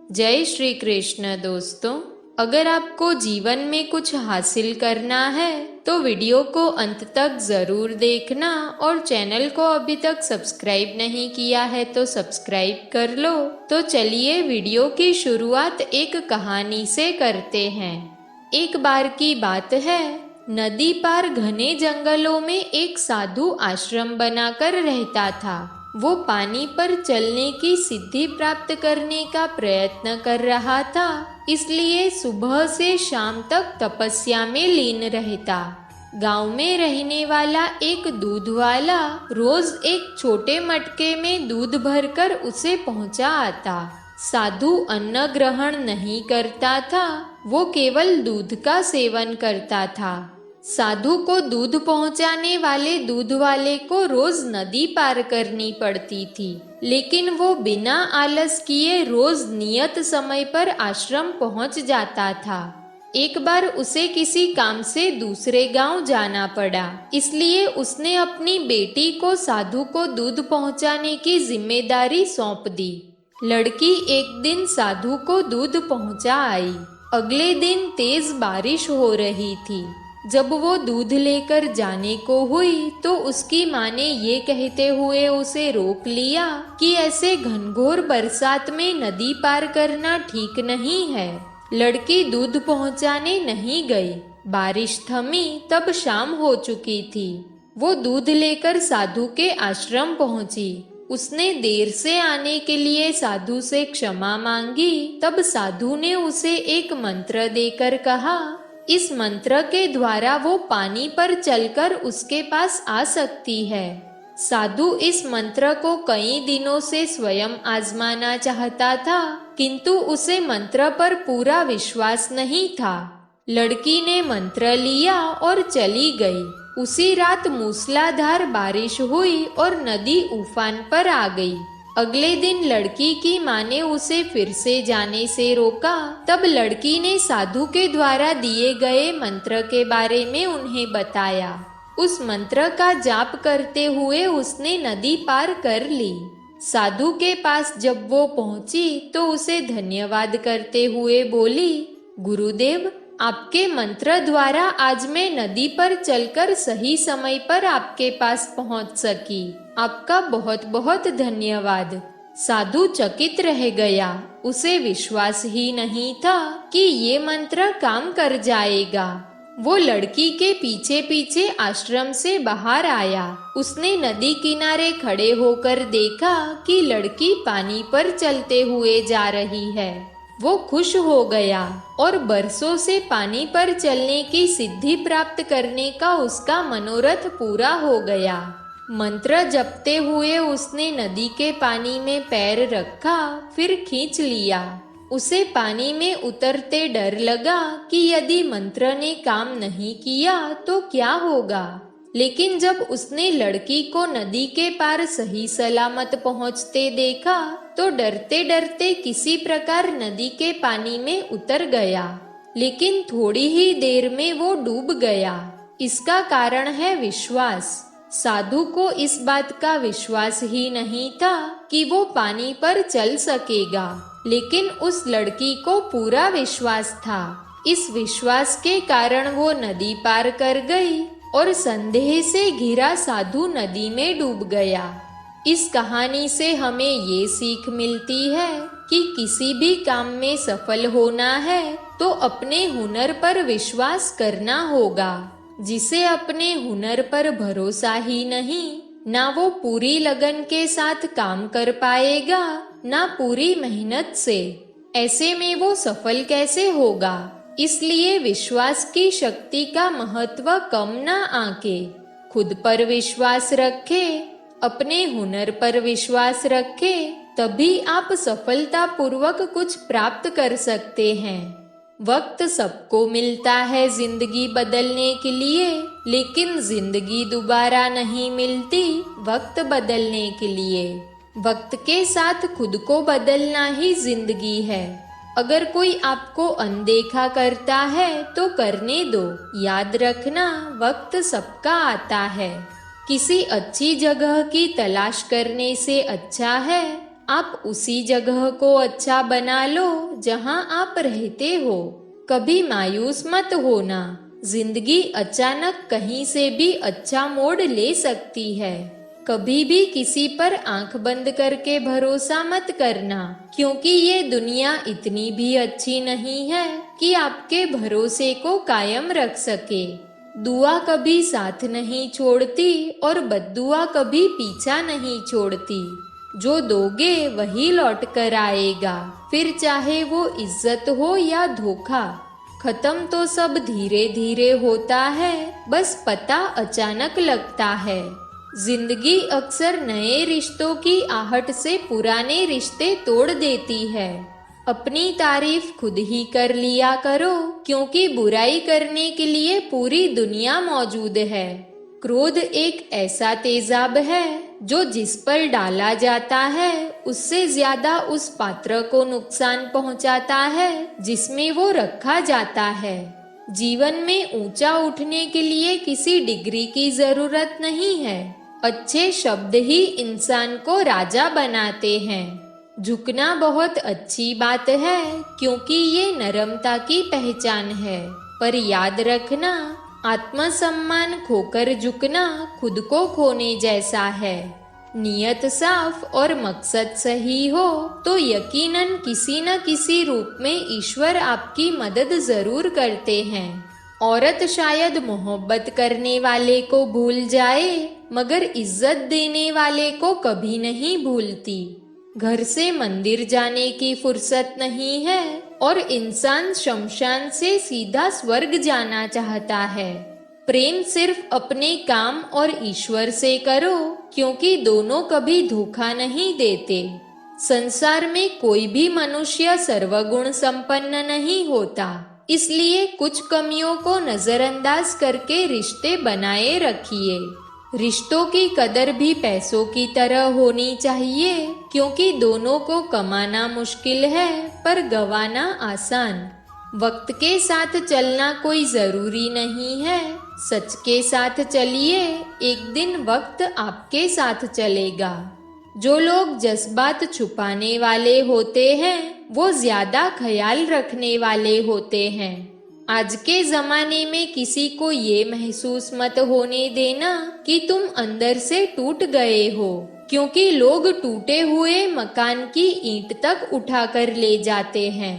जय श्री कृष्ण दोस्तों। अगर आपको जीवन में कुछ हासिल करना है तो वीडियो को अंत तक ज़रूर देखना और चैनल को अभी तक सब्सक्राइब नहीं किया है तो सब्सक्राइब कर लो। तो चलिए वीडियो की शुरुआत एक कहानी से करते हैं। एक बार की बात है, नदी पार घने जंगलों में एक साधु आश्रम बनाकर रहता था। वो पानी पर चलने की सिद्धि प्राप्त करने का प्रयत्न कर रहा था, इसलिए सुबह से शाम तक तपस्या में लीन रहता। गांव में रहने वाला एक दूध वाला रोज एक छोटे मटके में दूध भरकर उसे पहुंचा आता। साधु अन्न ग्रहण नहीं करता था, वो केवल दूध का सेवन करता था। साधु को दूध पहुंचाने वाले दूध वाले को रोज नदी पार करनी पड़ती थी, लेकिन वो बिना आलस किए रोज नियत समय पर आश्रम पहुंच जाता था। एक बार उसे किसी काम से दूसरे गांव जाना पड़ा, इसलिए उसने अपनी बेटी को साधु को दूध पहुंचाने की जिम्मेदारी सौंप दी। लड़की एक दिन साधु को दूध पहुंचा आई। अगले दिन तेज बारिश हो रही थी। जब वो दूध लेकर जाने को हुई तो उसकी माँ ने ये कहते हुए उसे रोक लिया कि ऐसे घनघोर बरसात में नदी पार करना ठीक नहीं है। लड़की दूध पहुंचाने नहीं गई। बारिश थमी तब शाम हो चुकी थी। वो दूध लेकर साधु के आश्रम पहुंची। उसने देर से आने के लिए साधु से क्षमा मांगी। तब साधु ने उसे एक मंत्र देकर कहा, इस मंत्र के द्वारा वो पानी पर चलकर उसके पास आ सकती है। साधु इस मंत्र को कई दिनों से स्वयं आजमाना चाहता था, किंतु उसे मंत्र पर पूरा विश्वास नहीं था। लड़की ने मंत्र लिया और चली गई। उसी रात मूसलाधार बारिश हुई और नदी उफान पर आ गई। अगले दिन लड़की की माँ ने उसे फिर से जाने से रोका। तब लड़की ने साधु के द्वारा दिए गए मंत्र के बारे में उन्हें बताया। उस मंत्र का जाप करते हुए उसने नदी पार कर ली। साधु के पास जब वो पहुंची तो उसे धन्यवाद करते हुए बोली, गुरुदेव, आपके मंत्र द्वारा आज मैं नदी पर चलकर सही समय पर आपके पास पहुंच सकी। आपका बहुत बहुत धन्यवाद। साधु चकित रह गया। उसे विश्वास ही नहीं था कि ये मंत्र काम कर जाएगा। वो लड़की के पीछे पीछे आश्रम से बाहर आया। उसने नदी किनारे खड़े होकर देखा कि लड़की पानी पर चलते हुए जा रही है। वो खुश हो गया और बरसों से पानी पर चलने की सिद्धि प्राप्त करने का उसका मनोरथ पूरा हो गया। मंत्र जपते हुए उसने नदी के पानी में पैर रखा, फिर खींच लिया। उसे पानी में उतरते डर लगा कि यदि मंत्र ने काम नहीं किया तो क्या होगा। लेकिन जब उसने लड़की को नदी के पार सही सलामत पहुंचते देखा तो डरते डरते किसी प्रकार नदी के पानी में उतर गया। लेकिन थोड़ी ही देर में वो डूब गया। इसका कारण है विश्वास। साधु को इस बात का विश्वास ही नहीं था कि वो पानी पर चल सकेगा, लेकिन उस लड़की को पूरा विश्वास था। इस विश्वास के कारण वो नदी पार कर गई और संदेह से घिरा साधु नदी में डूब गया। इस कहानी से हमें ये सीख मिलती है कि किसी भी काम में सफल होना है तो अपने हुनर पर विश्वास करना होगा। जिसे अपने हुनर पर भरोसा ही नहीं, ना वो पूरी लगन के साथ काम कर पाएगा, ना पूरी मेहनत से। ऐसे में वो सफल कैसे होगा। इसलिए विश्वास की शक्ति का महत्व कम ना आके। खुद पर विश्वास रखे, अपने हुनर पर विश्वास रखे, तभी आप सफलता पूर्वक कुछ प्राप्त कर सकते हैं। वक्त सबको मिलता है जिंदगी बदलने के लिए, लेकिन जिंदगी दोबारा नहीं मिलती वक्त बदलने के लिए। वक्त के साथ खुद को बदलना ही जिंदगी है। अगर कोई आपको अनदेखा करता है तो करने दो। याद रखना, वक्त सबका आता है। किसी अच्छी जगह की तलाश करने से अच्छा है आप उसी जगह को अच्छा बना लो जहां आप रहते हो। कभी मायूस मत होना, जिंदगी अचानक कहीं से भी अच्छा मोड़ ले सकती है। कभी भी किसी पर आंख बंद करके भरोसा मत करना, क्योंकि ये दुनिया इतनी भी अच्छी नहीं है कि आपके भरोसे को कायम रख सके। दुआ कभी साथ नहीं छोड़ती और बद्दुआ कभी पीछा नहीं छोड़ती। जो दोगे वही लौट कर आएगा, फिर चाहे वो इज्जत हो या धोखा। खत्म तो सब धीरे धीरे होता है, बस पता अचानक लगता है। जिंदगी अक्सर नए रिश्तों की आहट से पुराने रिश्ते तोड़ देती है। अपनी तारीफ खुद ही कर लिया करो, क्योंकि बुराई करने के लिए पूरी दुनिया मौजूद है। क्रोध एक ऐसा तेजाब है जो जिस पर डाला जाता है उससे ज्यादा उस पात्र को नुकसान पहुंचाता है जिसमें वो रखा जाता है। जीवन में ऊंचा उठने के लिए किसी डिग्री की जरूरत नहीं है, अच्छे शब्द ही इंसान को राजा बनाते हैं। झुकना बहुत अच्छी बात है, क्योंकि ये नरमता की पहचान है, पर याद रखना, आत्मसम्मान खोकर झुकना खुद को खोने जैसा है। नियत साफ और मकसद सही हो तो यकीनन किसी न किसी रूप में ईश्वर आपकी मदद जरूर करते हैं। औरत शायद मोहब्बत करने वाले को भूल जाए, मगर इज्जत देने वाले को कभी नहीं भूलती। घर से मंदिर जाने की फुर्सत नहीं है और इंसान शमशान से सीधा स्वर्ग जाना चाहता है। प्रेम सिर्फ अपने काम और ईश्वर से करो, क्योंकि दोनों कभी धोखा नहीं देते। संसार में कोई भी मनुष्य सर्वगुण संपन्न नहीं होता, इसलिए कुछ कमियों को नजरअंदाज करके रिश्ते बनाए रखिए। रिश्तों की कदर भी पैसों की तरह होनी चाहिए, क्योंकि दोनों को कमाना मुश्किल है पर गंवाना आसान। वक्त के साथ चलना कोई जरूरी नहीं है, सच के साथ चलिए, एक दिन वक्त आपके साथ चलेगा। जो लोग जज्बात छुपाने वाले होते हैं वो ज्यादा ख्याल रखने वाले होते हैं। आज के जमाने में किसी को ये महसूस मत होने देना कि तुम अंदर से टूट गए हो, क्योंकि लोग टूटे हुए मकान की ईंट तक उठाकर ले जाते हैं।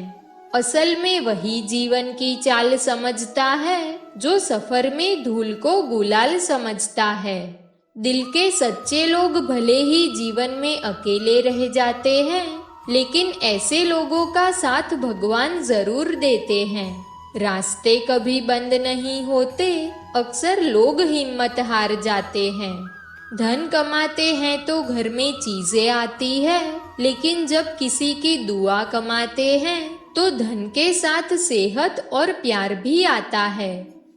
असल में वही जीवन की चाल समझता है जो सफर में धूल को गुलाल समझता है। दिल के सच्चे लोग भले ही जीवन में अकेले रह जाते हैं, लेकिन ऐसे लोगों का साथ भगवान जरूर देते हैं। रास्ते कभी बंद नहीं होते, अक्सर लोग हिम्मत हार जाते हैं। धन कमाते हैं तो घर में चीजें आती है, लेकिन जब किसी की दुआ कमाते हैं तो धन के साथ सेहत और प्यार भी आता है।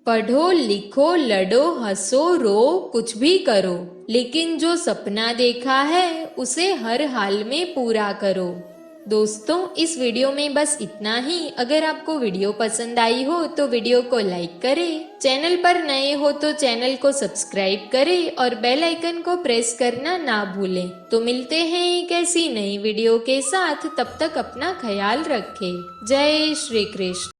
पढ़ो लिखो लड़ो हंसो रो कुछ भी करो, लेकिन जो सपना देखा है उसे हर हाल में पूरा करो। दोस्तों, इस वीडियो में बस इतना ही। अगर आपको वीडियो पसंद आई हो तो वीडियो को लाइक करें, चैनल पर नए हो तो चैनल को सब्सक्राइब करें और बेल आइकन को प्रेस करना ना भूलें। तो मिलते हैं एक ऐसी नई वीडियो के साथ, तब तक अपना ख्याल रखें। जय श्री कृष्ण।